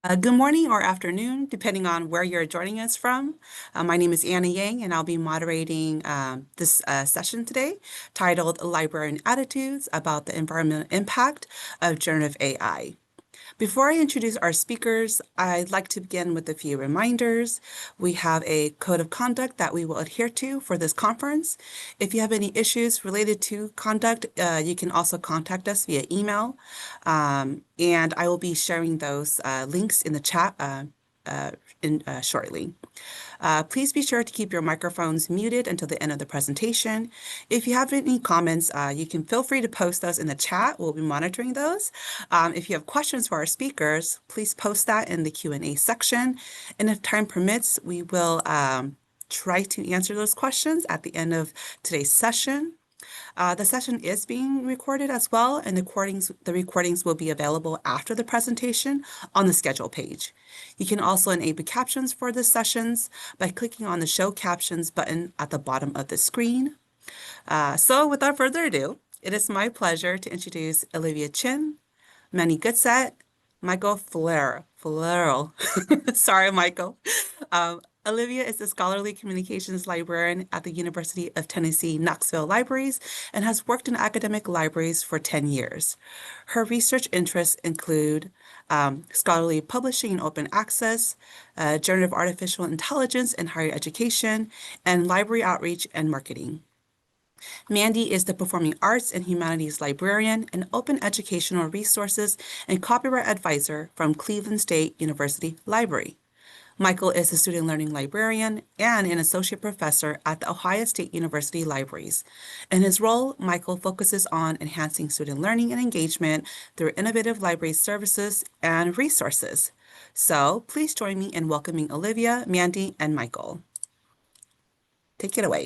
Good morning or afternoon, depending on where you're joining us from. My name is Anna Yang, and I'll be moderating this session today titled Librarian Attitudes about the Environmental Impact of Generative AI. Before I introduce our speakers, I'd like to begin with a few reminders. We have a code of conduct that we will adhere to for this conference. If you have any issues related to conduct, you can also contact us via email. And I will be sharing those links in the chat shortly. Please be sure to keep your microphones muted until the end of the presentation. If you have any comments, you can feel free to post those in the chat. We'll be monitoring those. If you have questions for our speakers, please post that in the Q&A section. And if time permits, we will try to answer those questions at the end of today's session. The session is being recorded as well, and the recordings will be available after the presentation on the schedule page. You can also enable captions for the sessions by clicking on the Show Captions button at the bottom of the screen. So without further ado, it is my pleasure to introduce Olivia Chin, Mandi Goodsett, Michael Flierl. Sorry, Michael. Olivia is a scholarly communications librarian at the University of Tennessee Knoxville Libraries and has worked in academic libraries for 10 years. Her research interests include scholarly publishing and open access, generative artificial intelligence in higher education, and library outreach and marketing. Mandi is the Performing Arts and Humanities Librarian and Open Educational Resources and Copyright Advisor from Cleveland State University Library. Michael is a student learning librarian and an associate professor at the Ohio State University Libraries. In his role, Michael focuses on enhancing student learning and engagement through innovative library services and resources. So please join me in welcoming Olivia, Mandi, and Michael. Take it away.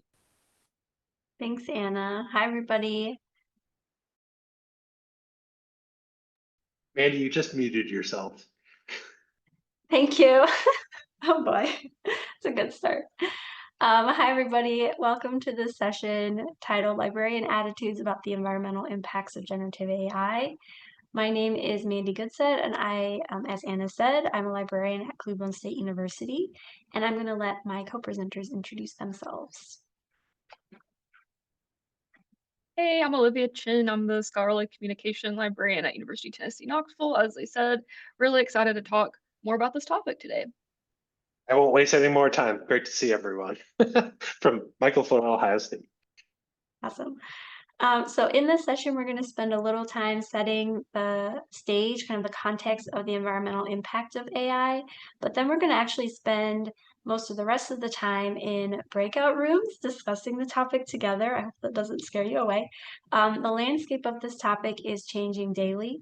Thanks, Anna. Hi, everybody. Mandi, you just muted yourself. Thank you. Oh boy, it's a good start. Hi, everybody. Welcome to this session titled Librarian Attitudes about the Environmental Impacts of Generative AI. My name is Mandi Goodsett, and I, as Anna said, I'm a librarian at Cleveland State University, and I'm going to let my co-presenters introduce themselves. Hey, I'm Olivia Chin. I'm the scholarly communication librarian at University of Tennessee, Knoxville. As I said, really excited to talk more about this topic today. I won't waste any more time. Great to see everyone. From Michael from Ohio State. Awesome. So in this session, we're going to spend a little time setting the stage, kind of the context of the environmental impact of AI, but then we're going to actually spend most of the rest of the time in breakout rooms discussing the topic together. I hope that doesn't scare you away. The landscape of this topic is changing daily,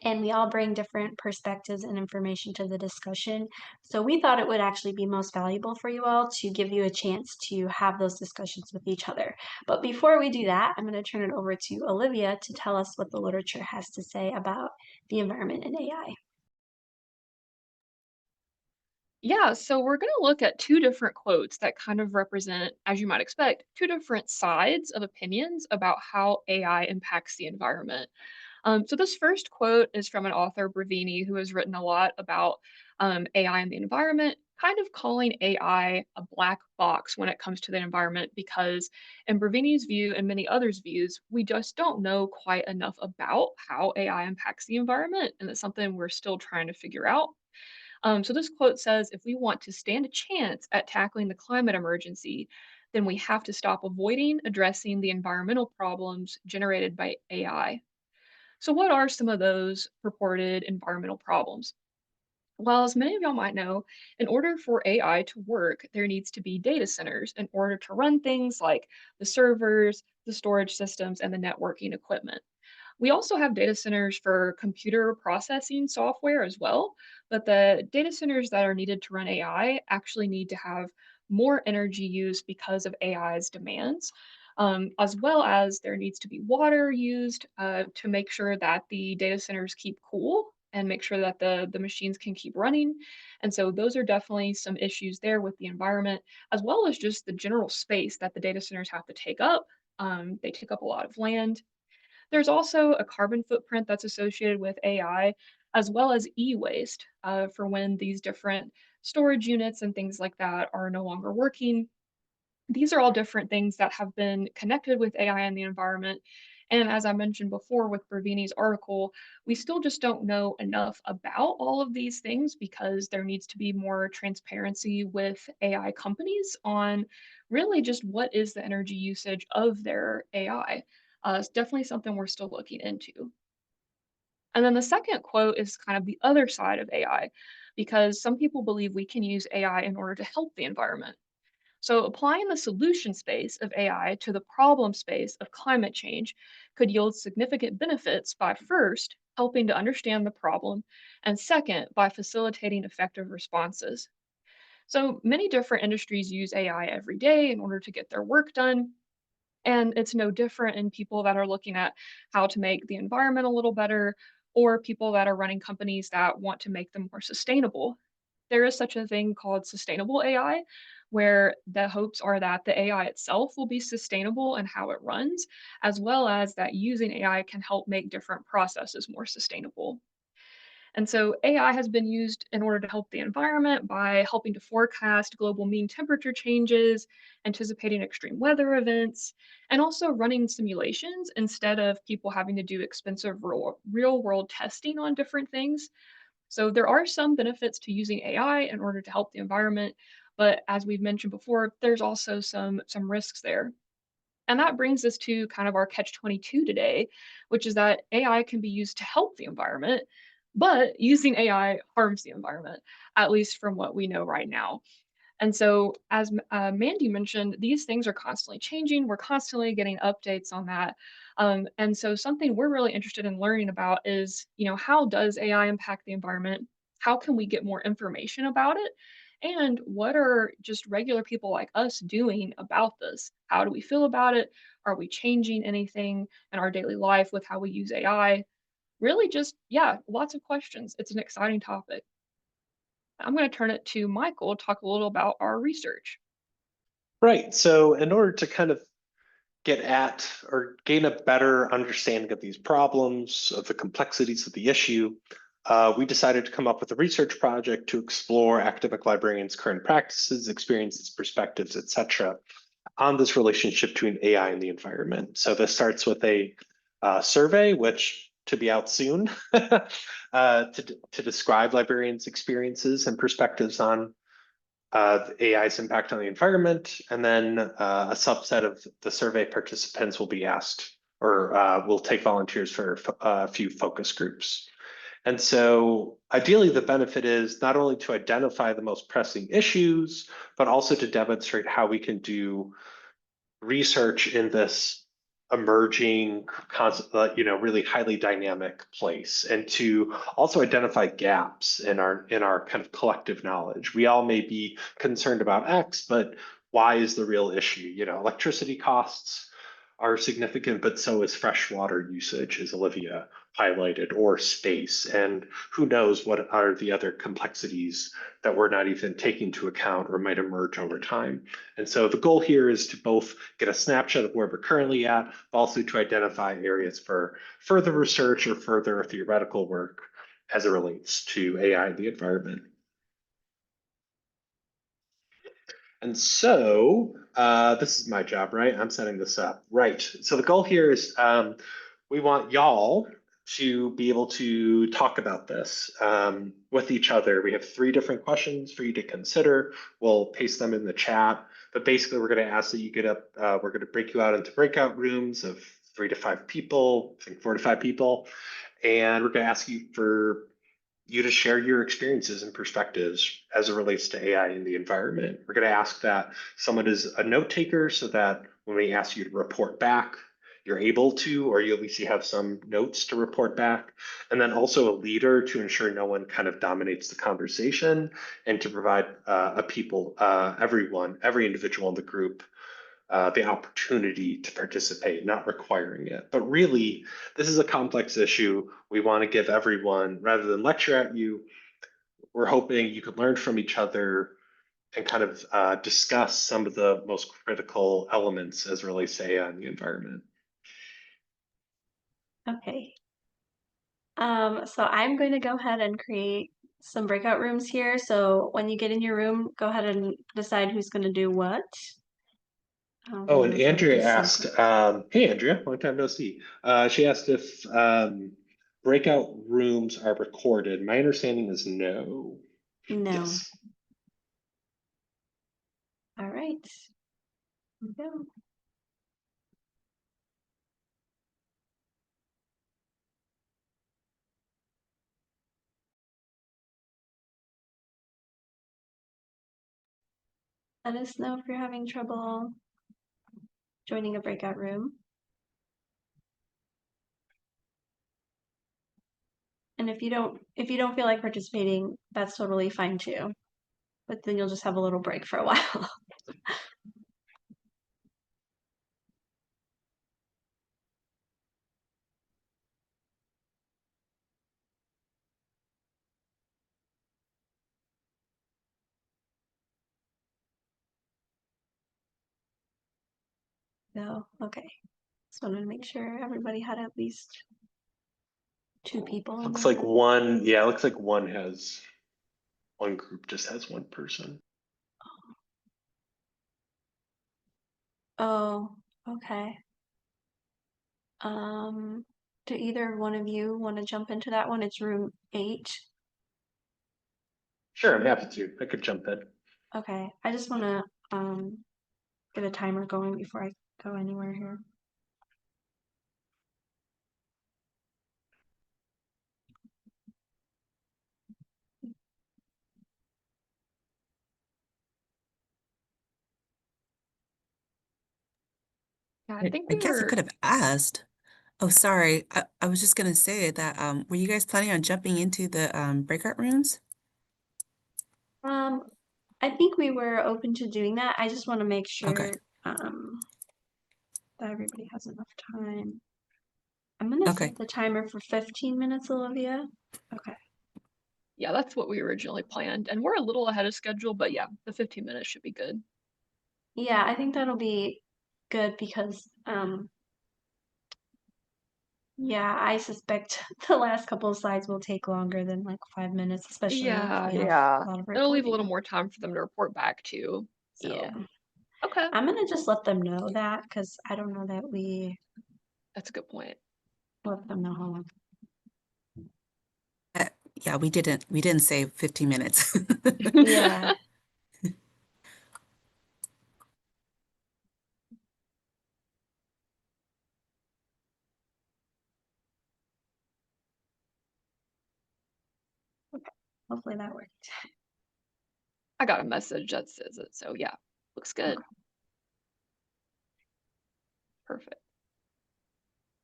and we all bring different perspectives and information to the discussion. So we thought it would actually be most valuable for you all to give you a chance to have those discussions with each other. But before we do that, I'm going to turn it over to Olivia to tell us what the literature has to say about the environment and AI. Yeah, so we're going to look at two different quotes that kind of represent, as you might expect, two different sides of opinions about how AI impacts the environment. So this first quote is from an author, Bravini, who has written a lot about AI and the environment, kind of calling AI a black box when it comes to the environment, because in Bravini's view and many others' views, we just don't know quite enough about how AI impacts the environment, and it's something we're still trying to figure out. So this quote says, if we want to stand a chance at tackling the climate emergency, then we have to stop avoiding addressing the environmental problems generated by AI. So, what are some of those purported environmental problems? Well, as many of y'all might know, in order for AI to work, there needs to be data centers in order to run things like the servers, the storage systems, and the networking equipment. We also have data centers for computer processing software as well, but the data centers that are needed to run AI actually need to have more energy use because of AI's demands, as well as there needs to be water used to make sure that the data centers keep cool and make sure that the machines can keep running. And so those are definitely some issues there with the environment, as well as just the general space that the data centers have to take up. They take up a lot of land. There's also a carbon footprint that's associated with AI. as well as e-waste for when these different storage units and things like that are no longer working. These are all different things that have been connected with AI and the environment. And as I mentioned before with Bravini's article, we still just don't know enough about all of these things because there needs to be more transparency with AI companies on really just what is the energy usage of their AI. It's definitely something we're still looking into. And then the second quote is kind of the other side of AI, because some people believe we can use AI in order to help the environment. So, applying the solution space of AI to the problem space of climate change could yield significant benefits by first helping to understand the problem, and second, by facilitating effective responses. So, many different industries use AI every day in order to get their work done. And it's no different in people that are looking at how to make the environment a little better, or people that are running companies that want to make them more sustainable. There is such a thing called sustainable AI, where the hopes are that the AI itself will be sustainable in how it runs, as well as that using AI can help make different processes more sustainable. And so AI has been used in order to help the environment by helping to forecast global mean temperature changes, anticipating extreme weather events, and also running simulations instead of people having to do expensive real world testing on different things. So there are some benefits to using AI in order to help the environment, but as we've mentioned before, there's also some risks there. And that brings us to kind of our catch 22 today, which is that AI can be used to help the environment, but using AI harms the environment, at least from what we know right now. And so, as Mandi mentioned, these things are constantly changing. We're constantly getting updates on that. And so, something we're really interested in learning about is, how does AI impact the environment? How can we get more information about it? And what are just regular people like us doing about this? How do we feel about it? Are we changing anything in our daily life with how we use AI? Really, just, yeah, lots of questions. It's an exciting topic. I'm going to turn it to Michael to talk a little about our research. Right. So in order to kind of get at or gain a better understanding of these problems, of the complexities of the issue, we decided to come up with a research project to explore academic librarians' current practices, experiences, perspectives, etc., on this relationship between AI and the environment. So this starts with a survey, which to be out soon, to describe librarians' experiences and perspectives on AI's impact on the environment, and then a subset of the survey participants will be asked, or will take volunteers for a few focus groups. And so ideally, the benefit is not only to identify the most pressing issues, but also to demonstrate how we can do research in this emerging, really highly dynamic place, and to also identify gaps in our kind of collective knowledge. We all may be concerned about X, but Y is the real issue. Electricity costs are significant, but so is freshwater usage, as Olivia highlighted, or space. And who knows what are the other complexities that we're not even taking into account or might emerge over time. And so the goal here is to both get a snapshot of where we're currently at, but also to identify areas for further research or further theoretical work as it relates to AI and the environment. And so this is my job, right? I'm setting this up. Right. So the goal here is we want y'all to be able to talk about this with each other. We have 3 different questions for you to consider. We'll paste them in the chat. But basically, we're going to ask that you get up. We're going to break you out into breakout rooms of 3 to 5 people, I think 4 to 5 people. And we're going to ask you to share your experiences and perspectives as it relates to AI in the environment. We're going to ask that someone is a note taker so that when we ask you to report back, you're able to, or you at least you have some notes to report back. And then also a leader to ensure no one kind of dominates the conversation, and to provide every individual in the group the opportunity to participate, not requiring it. But really, this is a complex issue. We want to give everyone, rather than lecture at you, we're hoping you could learn from each other and kind of discuss some of the most critical elements as it relates to AI and the environment. Okay. So I'm going to go ahead and create some breakout rooms here. So when you get in your room, go ahead and decide who's going to do what. Oh, and Which one Andrea is asked, simple. hey, Andrea, long time no see. She asked if breakout rooms are recorded. My understanding is no. No. Yes. All right. Here we go. Let us know if you're having trouble joining a breakout room. And if you don't feel like participating, that's totally fine too. But then you'll just have a little break for a while. So, okay. Just wanted to make sure everybody had at least 2 people in Looks the like room. one, yeah, looks like one group just has one person. Oh, okay. Do either one of you want to jump into that one? It's room 8. Sure, I'm happy to. I could jump in. Okay. I just want to get a timer going before I go anywhere here. Yeah, I I think I we guess I were. could have asked. Oh, sorry. I was just gonna say that were you guys planning on jumping into the breakout rooms? Um, I think we were open to doing that. I just want to make Okay. sure that everybody has enough time. I'm gonna Okay. set the timer for 15 minutes, Olivia. Okay. Yeah, that's what we originally planned, and we're a little ahead of schedule, but yeah, the 15 minutes should be good. Yeah, I think that'll be good because yeah, I suspect the last couple of slides will take longer than like 5 minutes, especially if Yeah, we have yeah. a lot of It'll leave a recording. little more time for them to report back too. Yeah. So, okay, I'm gonna just let them know that because I don't know that we that's a good point. let them know how long. Uh, yeah, we didn't say 15 minutes. Yeah. Okay. Hopefully that worked. I got a message that says it, so yeah, looks good. Okay. Perfect.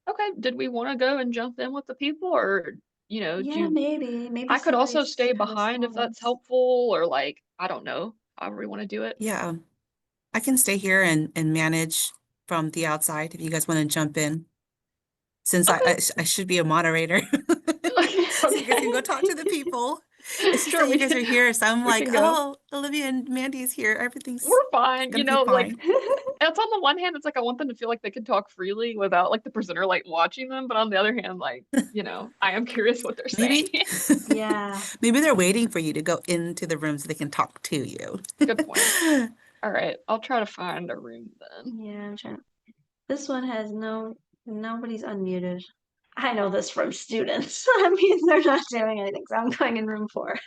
Okay, did we want to go and jump in with the people, or do Yeah, you? maybe I could also somebody's stay kind of behind if that's slides. helpful, or like, I don't know, however we want to do it. Yeah, I can stay here and manage from the outside if you guys want to jump in, since Okay. I should be a moderator. So you guys can go talk to the people. It's just Sure, that you guys are here, so I'm we like, can go. oh, Olivia and Mandy is here. Everything's We're fine. gonna be Like fine. it's on the one hand, it's like I want them to feel like they can talk freely without like the presenter like watching them, but on the other hand, like, I am curious what they're saying. Maybe, Yeah. maybe they're waiting for you to go into the room so they can talk to you. Good point. All right, I'll try to find a room then. Yeah, I'm trying. This one has nobody's unmuted. I know this from students. That means they're not doing anything, so I'm going in room 4.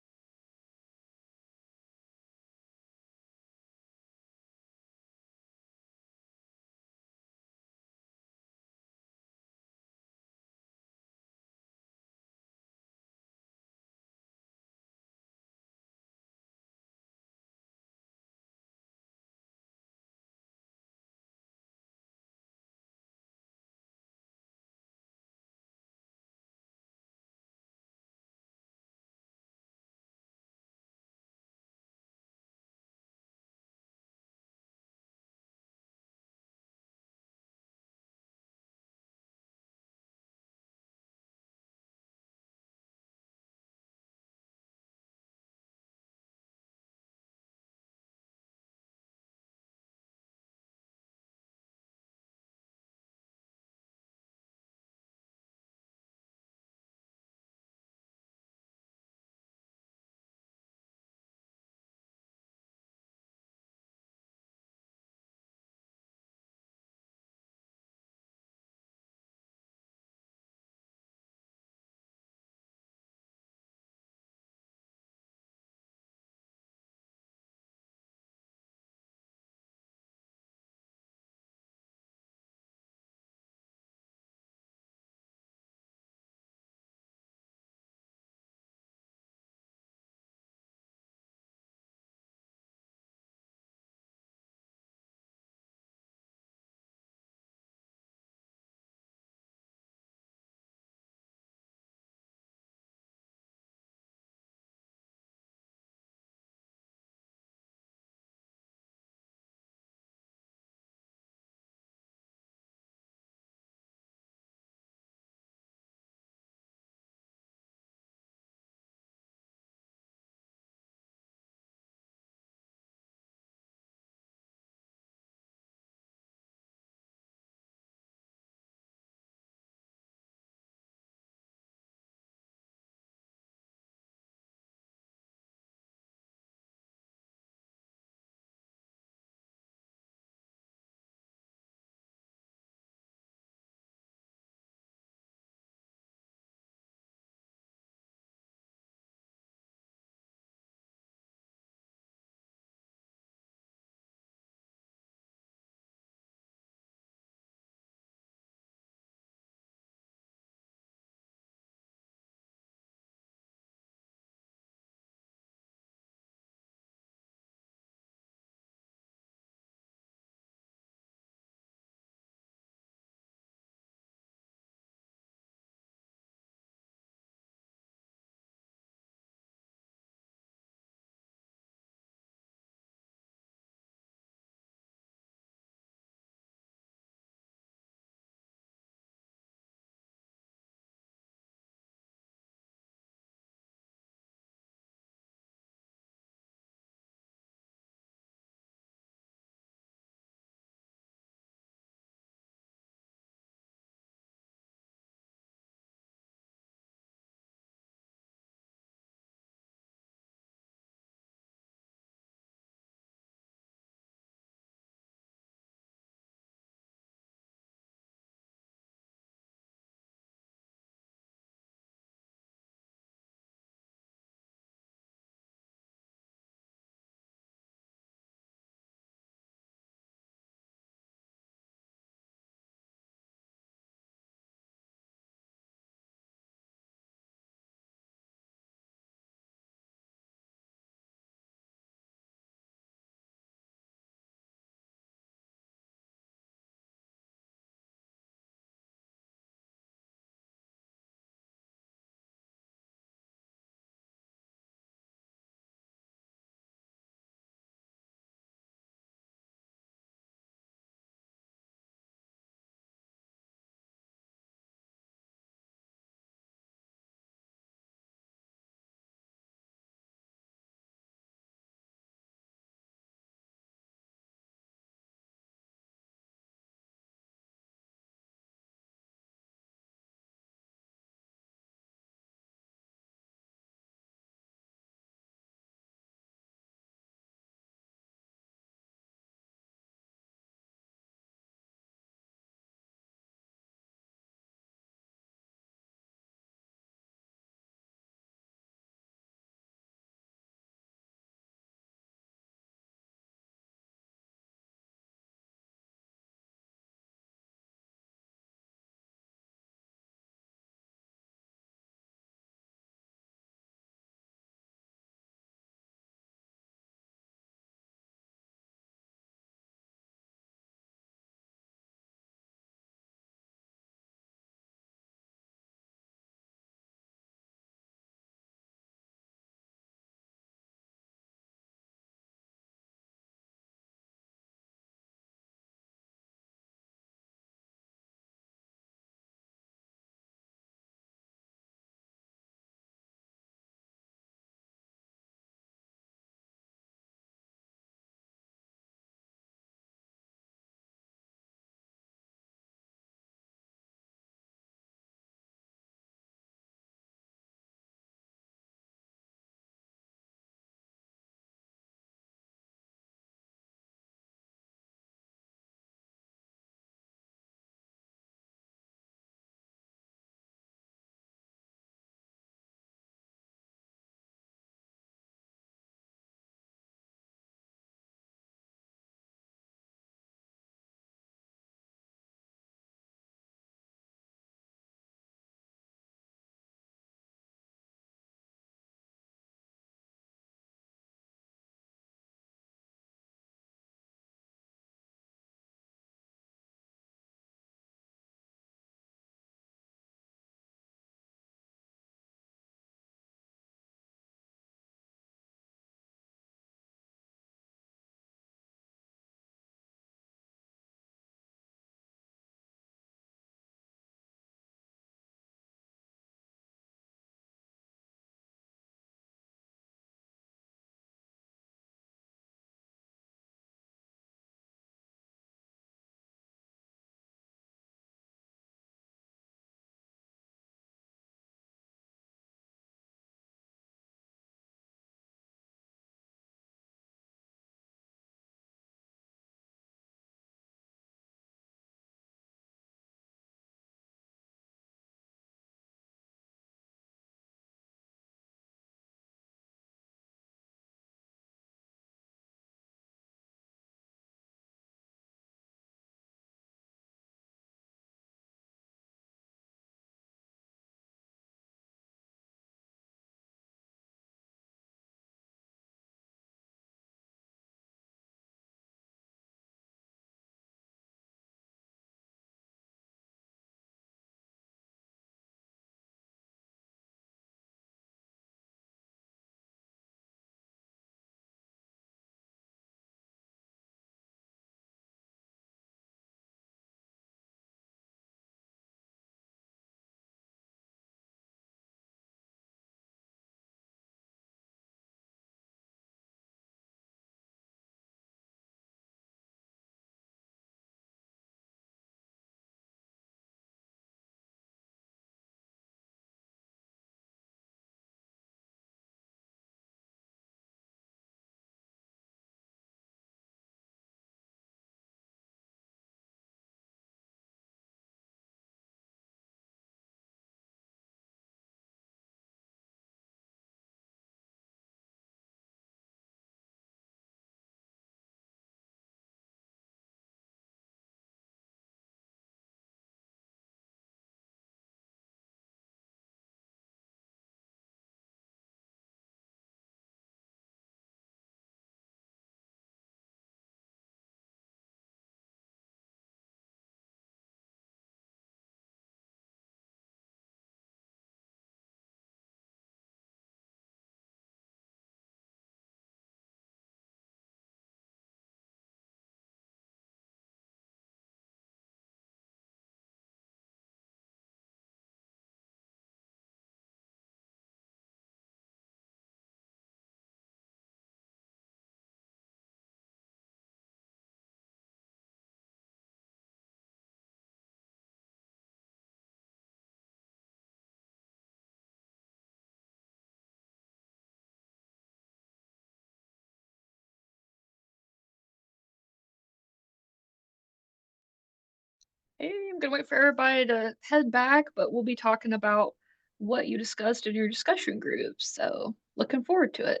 Hey, I'm gonna wait for everybody to head back, but we'll be talking about what you discussed in your discussion groups. So looking forward to it.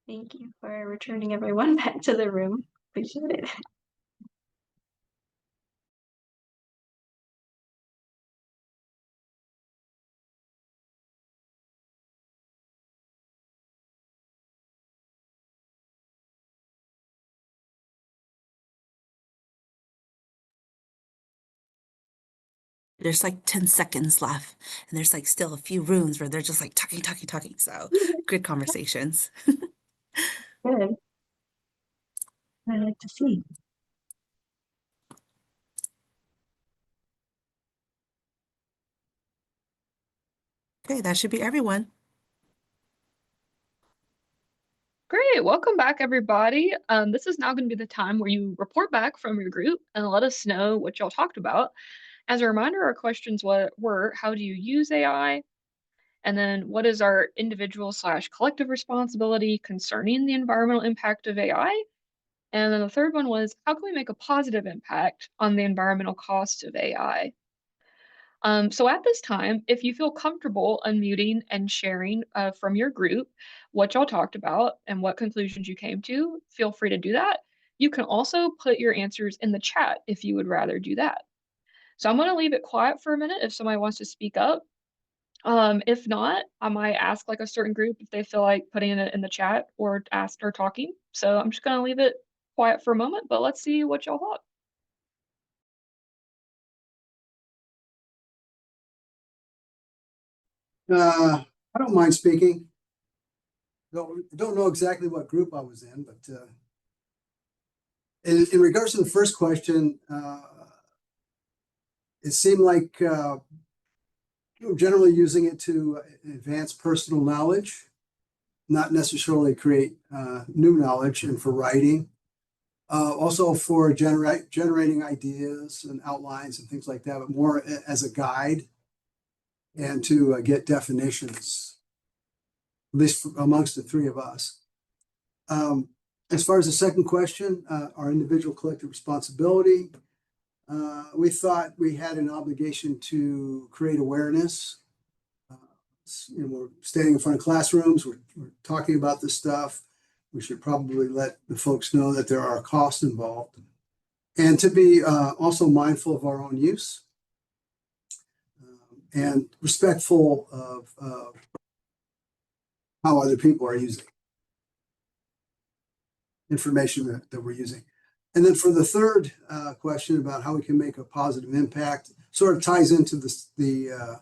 Thank you for returning everyone back to the room. Appreciate it. There's like 10 seconds left, and there's like still a few rooms where they're just like talking, talking, talking. So good conversations. Good. I like to see. Okay, that should be everyone. Great, welcome back, everybody. This is now going to be the time where you report back from your group and let us know what y'all talked about. As a reminder, our questions were, how do you use AI? And then what is our individual/collective responsibility concerning the environmental impact of AI? And then the third one was, how can we make a positive impact on the environmental cost of AI? So at this time, if you feel comfortable unmuting and sharing from your group what y'all talked about and what conclusions you came to, feel free to do that. You can also put your answers in the chat if you would rather do that. So I'm going to leave it quiet for a minute if somebody wants to speak up. If not, I might ask like a certain group if they feel like putting it in the chat or ask or talking. So I'm just going to leave it quiet for a moment, but let's see what y'all thought. I don't mind speaking. Don't know exactly what group I was in, but in regards to the first question, it seemed like generally using it to advance personal knowledge, not necessarily create new knowledge, and for writing. Also for generating ideas and outlines and things like that, but more as a guide and to get definitions, at least amongst the three of us. As far as the second question, our individual collective responsibility, we thought we had an obligation to create awareness. We're standing in front of classrooms, we're talking about this stuff. We should probably let the folks know that there are costs involved, and to be also mindful of our own use and respectful of how other people are using information that we're using. And then for the third question about how we can make a positive impact, sort of ties into the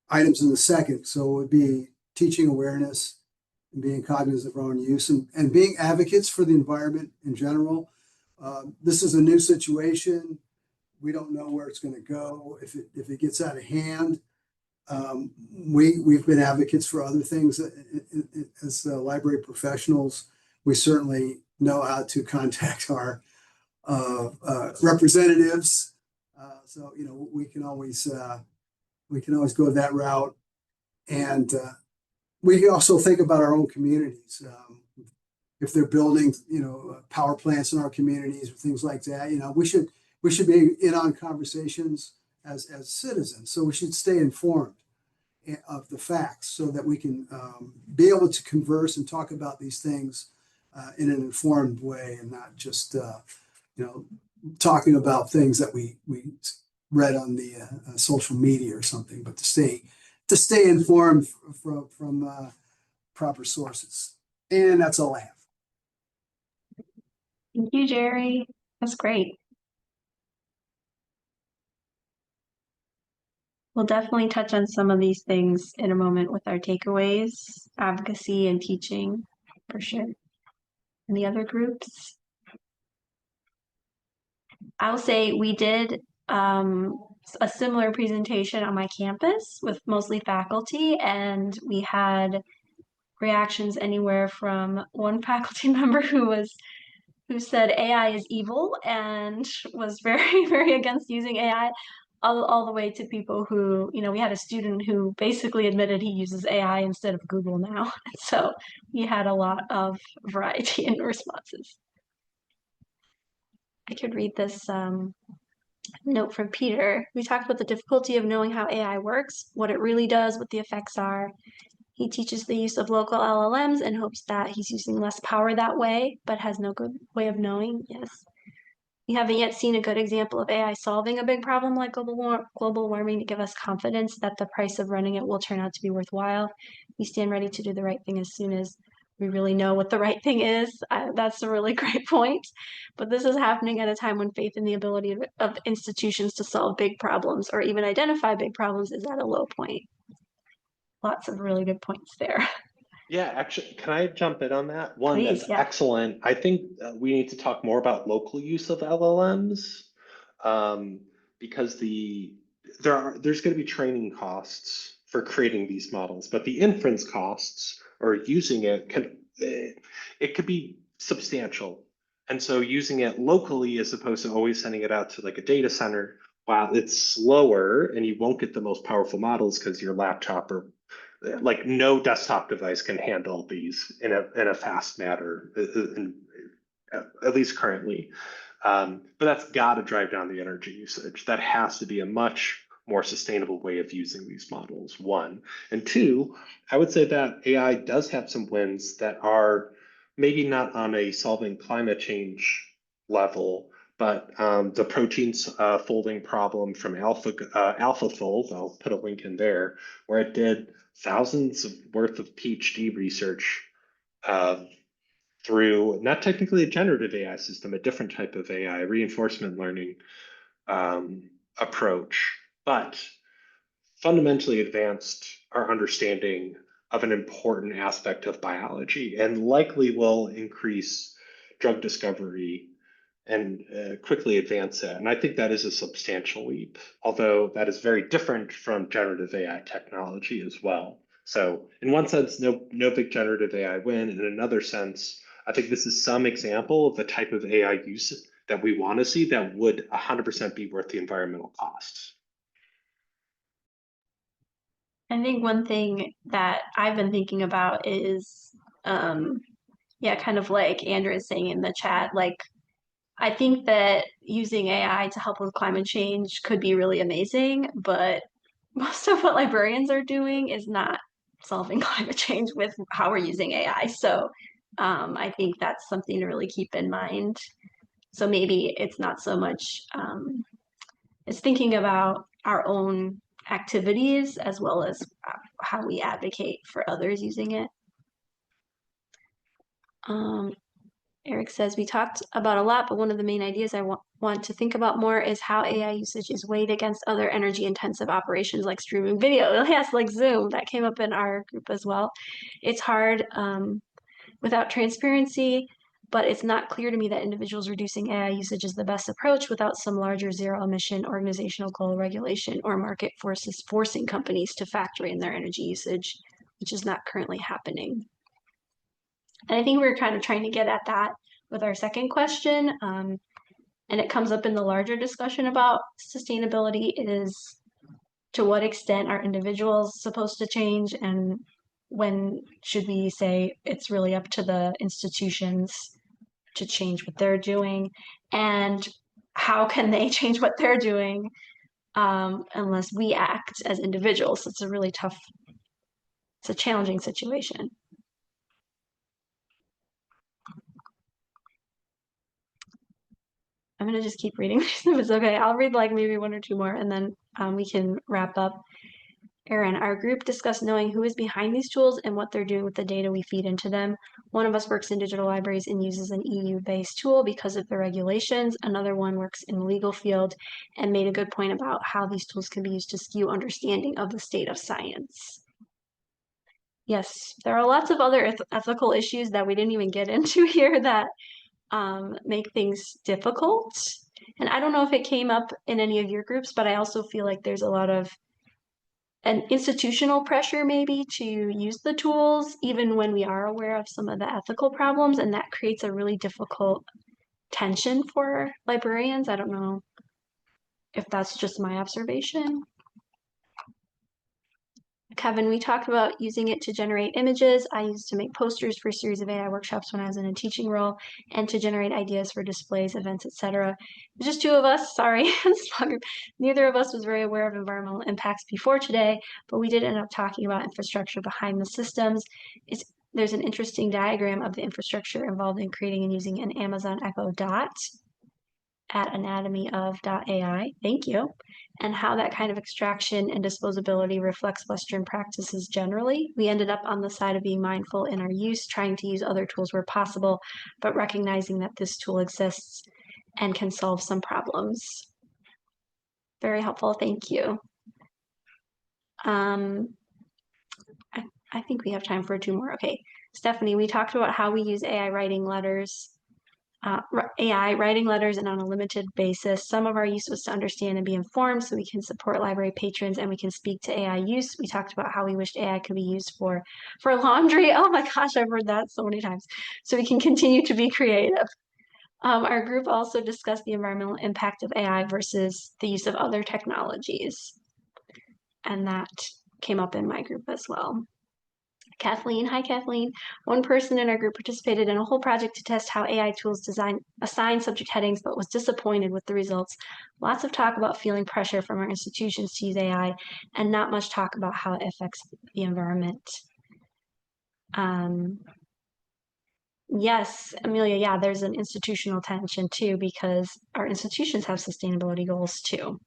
items in the second. So it would be teaching awareness and being cognizant of our own use and being advocates for the environment in general. This is a new situation. We don't know where it's going to go. If it gets out of hand, we've been advocates for other things as library professionals. We certainly know how to contact our representatives. So we can always go that route, and we also think about our own communities. If they're building power plants in our communities or things like that, we should be in on conversations as citizens. So we should stay informed of the facts so that we can be able to converse and talk about these things in an informed way, and not just talking about things that we read on the social media or something, but to stay informed from proper sources. And that's all I have. Thank you, Jerry. That's great. We'll definitely touch on some of these things in a moment with our takeaways, advocacy, and teaching, for sure. And the other groups? I'll say we did a similar presentation on my campus with mostly faculty, and we had reactions anywhere from one faculty member who said AI is evil and was very, very against using AI, all the way to people who, we had a student who basically admitted he uses AI instead of Google now. So he had a lot of variety in responses. I could read this note from Peter. We talked about the difficulty of knowing how AI works, what it really does, what the effects are. He teaches the use of local LLMs and hopes that he's using less power that way, but has no good way of knowing. Yes. We haven't yet seen a good example of AI solving a big problem like global warming to give us confidence that the price of running it will turn out to be worthwhile. We stand ready to do the right thing as soon as we really know what the right thing is. That's a really great point. But this is happening at a time when faith in the ability of institutions to solve big problems or even identify big problems is at a low point. Lots of really good points there. Yeah, actually, can I jump in on that? One, Please, that's yeah. excellent. I think we need to talk more about local use of LLMs, because there's going to be training costs for creating these models, but the inference costs or using it it could be substantial. And so using it locally as opposed to always sending it out to like a data center, while it's slower and you won't get the most powerful models because your laptop or like no desktop device can handle these in a fast manner, at least currently. But that's got to drive down the energy usage. That has to be a much more sustainable way of using these models, one. And two, I would say that AI does have some wins that are maybe not on a solving climate change level, but the proteins folding problem from AlphaFold, I'll put a link in there, where it did thousands of worth of PhD research through not technically a generative AI system, a different type of AI, reinforcement learning approach, but fundamentally advanced our understanding of an important aspect of biology and likely will increase drug discovery and quickly advance it. And I think that is a substantial leap, although that is very different from generative AI technology as well. So in one sense, no big generative AI win. In another sense, I think this is some example of the type of AI use that we want to see that would 100% be worth the environmental costs. I think one thing that I've been thinking about is, kind of like Andrew is saying in the chat, like, I think that using AI to help with climate change could be really amazing, but most of what librarians are doing is not solving climate change with how we're using AI. So I think that's something to really keep in mind. So maybe it's not so much, it's thinking about our own activities as well as how we advocate for others using it. Eric says, we talked about a lot, but one of the main ideas I want to think about more is how AI usage is weighed against other energy intensive operations like streaming video. Yes, like Zoom, that came up in our group as well. It's hard without transparency, but it's not clear to me that individuals reducing AI usage is the best approach without some larger zero emission organizational goal regulation or market forces forcing companies to factor in their energy usage, which is not currently happening. And I think we're kind of trying to get at that with our second question. And it comes up in the larger discussion about sustainability is to what extent are individuals supposed to change and when should we say it's really up to the institutions to change what they're doing and how can they change what they're doing unless we act as individuals. It's a really tough, it's a challenging situation. I'm gonna just keep reading if it's okay. I'll read like maybe one or two more and then we can wrap up. Aaron, our group discussed knowing who is behind these tools and what they're doing with the data we feed into them. One of us works in digital libraries and uses an EU-based tool because of the regulations. Another one works in the legal field and made a good point about how these tools can be used to skew understanding of the state of science. Yes, there are lots of other ethical issues that we didn't even get into here that make things difficult. And I don't know if it came up in any of your groups, but I also feel like there's a lot of an institutional pressure maybe to use the tools, even when we are aware of some of the ethical problems, and that creates a really difficult tension for librarians. I don't know, if that's just my observation. Kevin, we talked about using it to generate images. I used to make posters for a series of AI workshops when I was in a teaching role and to generate ideas for displays, events, etc. It's just two of us, sorry. Neither of us was very aware of environmental impacts before today, but we did end up talking about infrastructure behind the systems. There's an interesting diagram of the infrastructure involved in creating and using an Amazon Echo Dot at anatomy.of.ai, thank you, and how that kind of extraction and disposability reflects Western practices generally. We ended up on the side of being mindful in our use, trying to use other tools where possible, but recognizing that this tool exists and can solve some problems. Very helpful, thank you. I think we have time for two more. Okay, Stephanie, we talked about how we use AI writing letters and on a limited basis. Some of our use was to understand and be informed so we can support library patrons and we can speak to AI use. We talked about how we wished AI could be used for laundry. Oh my gosh, I've heard that so many times. So we can continue to be creative. Our group also discussed the environmental impact of AI versus the use of other technologies. And that came up in my group as well. Kathleen, hi Kathleen. One person in our group participated in a whole project to test how AI tools assign subject headings, but was disappointed with the results. Lots of talk about feeling pressure from our institutions to use AI, and not much talk about how it affects the environment. Yes, Amelia, yeah, there's an institutional tension too, because our institutions have sustainability goals too.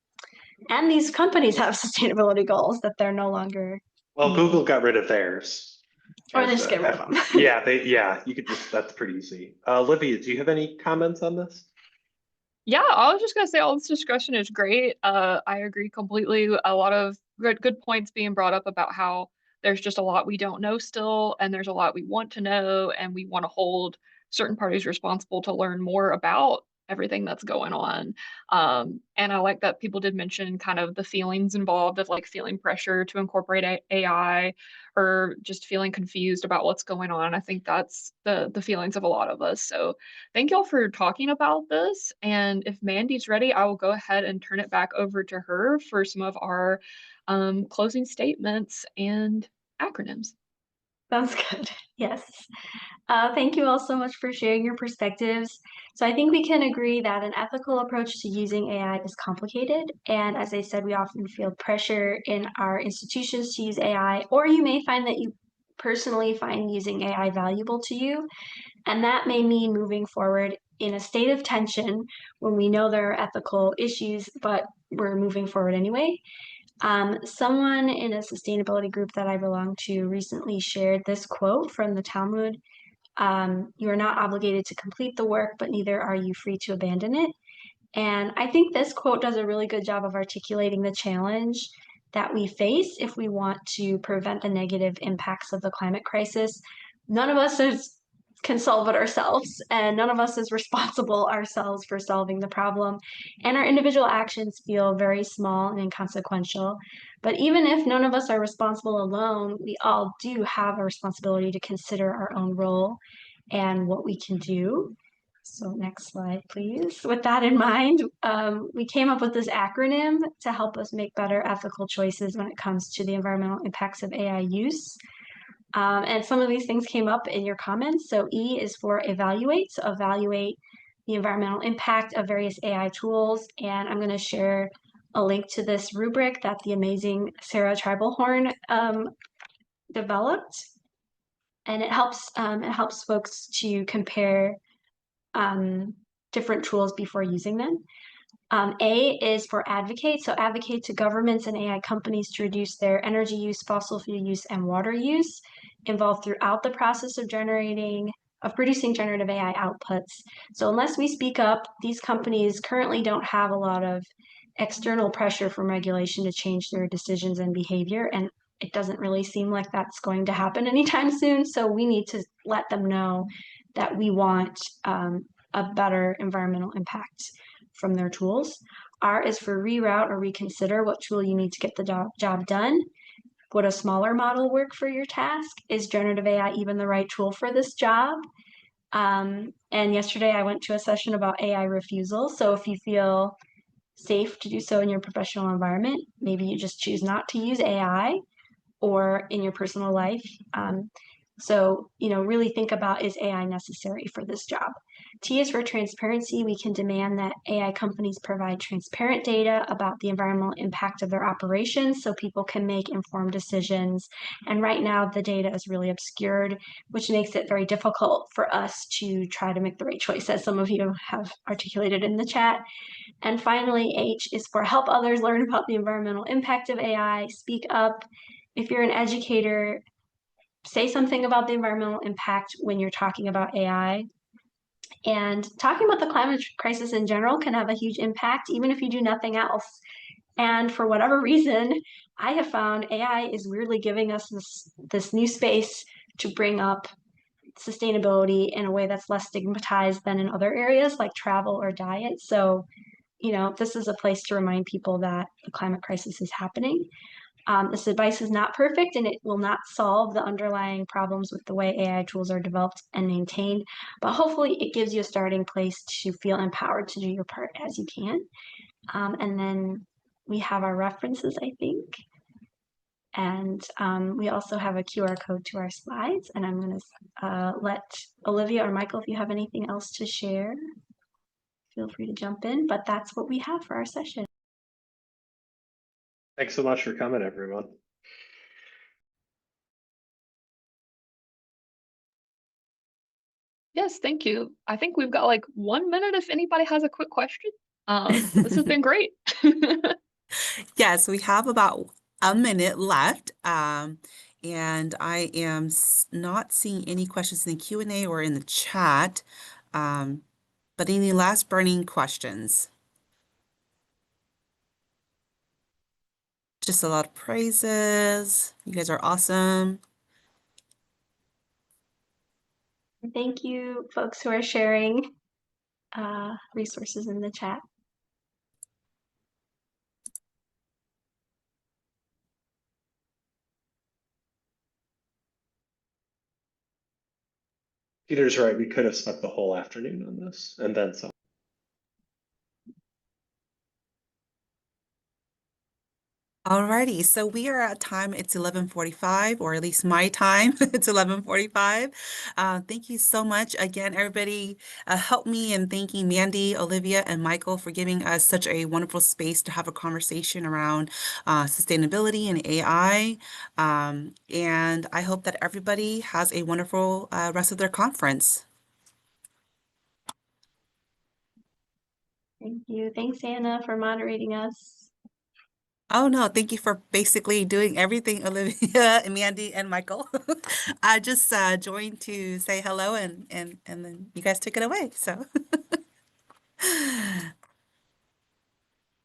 And these companies have sustainability goals that they're no longer. Well, Google got rid of theirs. Or they just get rid of them. Yeah, you could just, that's pretty easy. Olivia, do you have any comments on this? Yeah, I was just gonna say all this discussion is great. I agree completely. A lot of good points being brought up about how there's just a lot we don't know still, and there's a lot we want to know, and we want to hold certain parties responsible to learn more about everything that's going on. And I like that people did mention kind of the feelings involved of like feeling pressure to incorporate AI or just feeling confused about what's going on. I think that's the feelings of a lot of us. So thank y'all for talking about this. And if Mandi's ready, I will go ahead and turn it back over to her for some of our closing statements and acronyms. Sounds good. Yes. Thank you all so much for sharing your perspectives. So I think we can agree that an ethical approach to using AI is complicated. And as I said, we often feel pressure in our institutions to use AI, or you may find that you personally find using AI valuable to you. And that may mean moving forward in a state of tension when we know there are ethical issues, but we're moving forward anyway. Someone in a sustainability group that I belong to recently shared this quote from the Talmud. You are not obligated to complete the work, but neither are you free to abandon it. And I think this quote does a really good job of articulating the challenge that we face if we want to prevent the negative impacts of the climate crisis. None of us can solve it ourselves, and none of us is responsible ourselves for solving the problem. And our individual actions feel very small and inconsequential. But even if none of us are responsible alone, we all do have a responsibility to consider our own role and what we can do. So next slide, please. With that in mind, we came up with this acronym to help us make better ethical choices when it comes to the environmental impacts of AI use. And some of these things came up in your comments. So E is for evaluate. So evaluate the environmental impact of various AI tools. And I'm going to share a link to this rubric that the amazing Sarah Tribalhorn developed. And it helps folks to compare different tools before using them. A is for advocate. So advocate to governments and AI companies to reduce their energy use, fossil fuel use, and water use involved throughout the process of producing generative AI outputs. So unless we speak up, these companies currently don't have a lot of external pressure from regulation to change their decisions and behavior. And it doesn't really seem like that's going to happen anytime soon. So we need to let them know that we want a better environmental impact from their tools. R is for reroute or reconsider what tool you need to get the job done. Would a smaller model work for your task? Is generative AI even the right tool for this job? And yesterday I went to a session about AI refusal. So if you feel safe to do so in your professional environment. Maybe you just choose not to use AI or in your personal life. So, really think about, is AI necessary for this job? T is for transparency. We can demand that AI companies provide transparent data about the environmental impact of their operations so people can make informed decisions. And right now, the data is really obscured, which makes it very difficult for us to try to make the right choice, as some of you have articulated in the chat. And finally, H is for help others learn about the environmental impact of AI. Speak up. If you're an educator, say something about the environmental impact when you're talking about AI. And talking about the climate crisis in general can have a huge impact, even if you do nothing else. And for whatever reason, I have found AI is weirdly giving us this new space to bring up sustainability in a way that's less stigmatized than in other areas like travel or diet. So, this is a place to remind people that the climate crisis is happening. This advice is not perfect, and it will not solve the underlying problems with the way AI tools are developed and maintained, but hopefully it gives you a starting place to feel empowered to do your part as you can. And then we have our references, I think. And we also have a QR code to our slides, and I'm going to let Olivia or Michael, if you have anything else to share, feel free to jump in, but that's what we have for our session. Thanks so much for coming, everyone. Yes, thank you. I think we've got like 1 minute if anybody has a quick question. This has been great. Yes, we have about a minute left. And I am not seeing any questions in the Q&A or in the chat. But any last burning questions? Just a lot of praises. You guys are awesome. Thank you, folks who are sharing resources in the chat. Peter's right. We could have spent the whole afternoon on this and then some. Alrighty, so we are at time. It's 11:45, or at least my time. It's 11:45. Thank you so much again, everybody. Help me in thanking Mandi, Olivia, and Michael for giving us such a wonderful space to have a conversation around sustainability and AI. And I hope that everybody has a wonderful rest of their conference. Thank you. Thanks, Anna, for moderating us. Oh no, thank you for basically doing everything, Olivia and Mandi and Michael. I just joined to say hello and then you guys took it away. So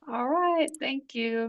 All right, thank you.